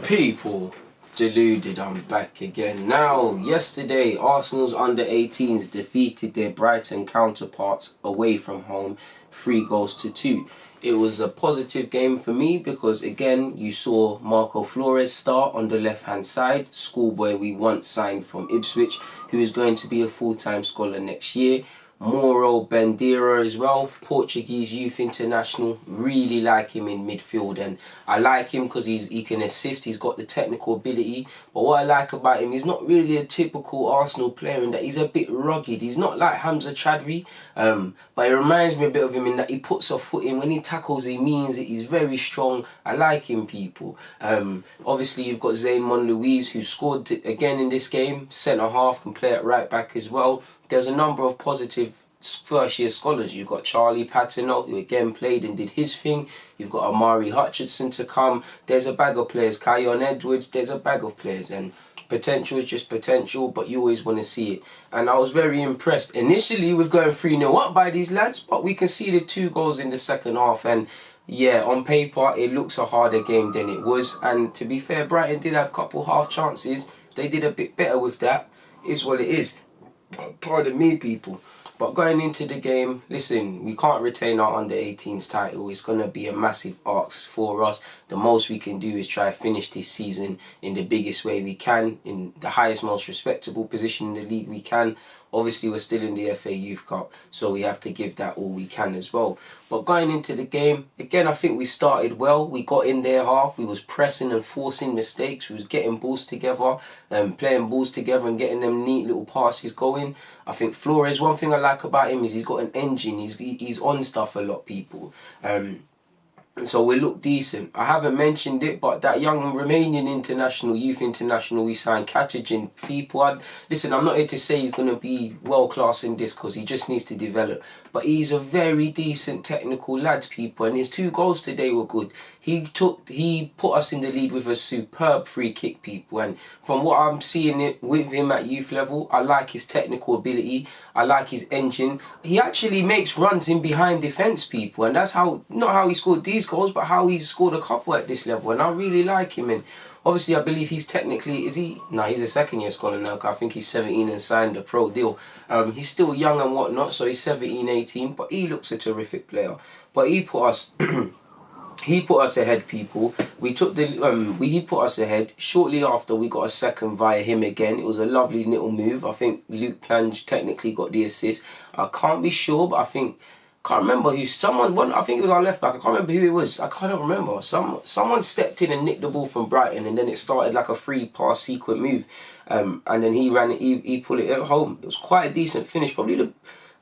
People, deluded, I'm back again. Now, yesterday, Arsenal's under-18s defeated their Brighton counterparts away from home, 3-2. It was a positive game for me because, again, you saw Marco Flores start on the left-hand side, schoolboy we once signed from Ipswich, who is going to be a full-time scholar next year. Mauro Bandeira as well, Portuguese youth international. Really like him in midfield, and I like him because he can assist, he's got the technical ability. But what I like about him, he's not really a typical Arsenal player in that he's a bit rugged. He's not like Hamza Chadri, but it reminds me a bit of him in that he puts a foot in. When he tackles, he means it. He's very strong. I like him, people. Obviously, you've got Zayn Monluis, who scored again in this game. Centre half, can play at right back as well. There's a number of positive first-year scholars. You've got Charlie Patino, who again played and did his thing. You've got Amari Hutchinson to come. There's a bag of players. Kyon Edwards, there's a bag of players. And potential is just potential, but you always want to see it. And I was very impressed initially with going 3-0 up by these lads, but we conceded 2 goals in the second half. And yeah, on paper, it looks a harder game than it was. And to be fair, Brighton did have a couple half chances. They did a bit better with that. It's what it is. Pardon me, people. But going into the game, listen, we can't retain our under-18s title. It's going to be a massive ask for us. The most we can do is try to finish this season in the biggest way we can, in the highest, most respectable position in the league we can. Obviously, we're still in the FA Youth Cup, so we have to give that all we can as well. But going into the game, again, I think we started well. We got in their half. We was pressing and forcing mistakes. We was getting balls together, playing balls together and getting them neat little passes going. I think Flores, one thing I like about him is he's got an engine. He's on stuff a lot, people. So we look decent. I haven't mentioned it, but that young Romanian international, youth international we signed, Catalin, people. Listen, I'm not here to say he's going to be world class in this because he just needs to develop. But he's a very decent technical lad, people. And his 2 goals today were good. He put us in the lead with a superb free kick, people. And from what I'm seeing it with him at youth level, I like his technical ability. I like his engine. He actually makes runs in behind defence, people. And that's how, not how he scored these goals, but how he's scored a couple at this level. And I really like him. And obviously, I believe he's technically, is he? No, he's a second-year scholar now. I think he's 17 and signed a pro deal. He's still young and whatnot, so he's 17, 18, but he looks a terrific player. But he put us, he put us ahead, people. We took the, he put us ahead. Shortly after, we got a second via him again. It was a lovely little move. I think Luke Plange technically got the assist. I can't be sure, but I think. Can't remember who, I think it was our left back. I can't remember who it was. I can't remember. Someone stepped in and nicked the ball from Brighton, and then it started like a 3-pass sequent move. And then he ran it, he pulled it home. It was quite a decent finish. Probably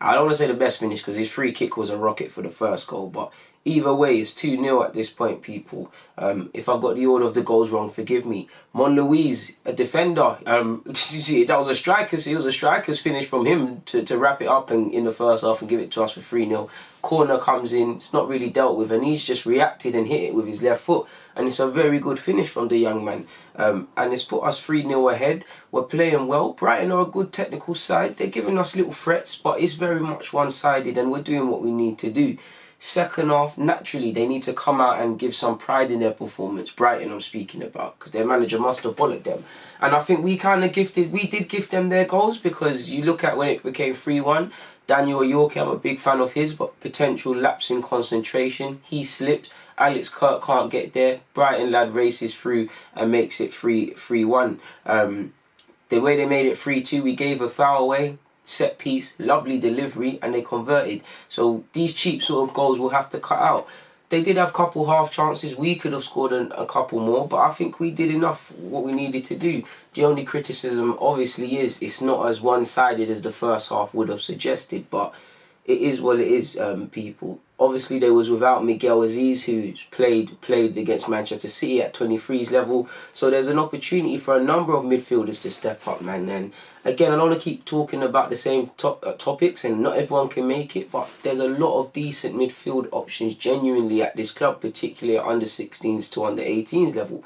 I don't want to say the best finish because his free kick was a rocket for the first goal. But either way, it's 2-0 at this point, people. If I got the order of the goals wrong, forgive me. Monluis, a defender. That was a striker's. It was a striker's finish from him to wrap it up and in the first half and give it to us for 3-0. Corner comes in. It's not really dealt with, and he's just reacted and hit it with his left foot. And it's a very good finish from the young man. And it's put us 3-0 ahead. We're playing well. Brighton are a good technical side. They're giving us little threats, but it's very much one-sided, and we're doing what we need to do. Second half, naturally, they need to come out and give some pride in their performance. Brighton, I'm speaking about, because their manager must have bollocked them. And I think we did give them their goals, because you look at when it became 3-1, Daniel Yorke, I'm a big fan of his, but potential lapse in concentration. He slipped. Alex Kirk can't get there. Brighton lad races through and makes it 3-1. The way they made it 3-2, we gave a foul away. Set piece, lovely delivery, and they converted. So these cheap sort of goals will have to cut out. They did have a couple half chances. We could have scored a couple more, but I think we did enough what we needed to do. The only criticism obviously is it's not as one-sided as the first half would have suggested, but it is what it is, people. Obviously, they was without Miguel Aziz, who's played against Manchester City at 23's level. So there's an opportunity for a number of midfielders to step up, man. And again, I don't want to keep talking about the same topics, and not everyone can make it, but there's a lot of decent midfield options genuinely at this club, particularly at under-16s to under-18s level.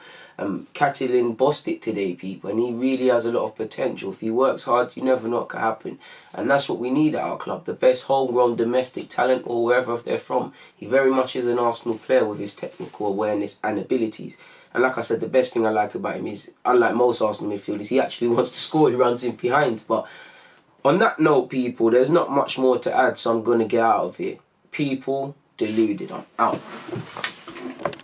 Catalin bossed it today, people, and he really has a lot of potential. If he works hard, you never know what can happen. And that's what we need at our club, the best homegrown domestic talent, or wherever they're from. He very much is an Arsenal player with his technical awareness and abilities. And like I said, the best thing I like about him is, unlike most Arsenal midfielders, he actually wants to score. He runs in behind. But on that note, people, there's not much more to add, so I'm going to get out of here. People, deluded. I'm out.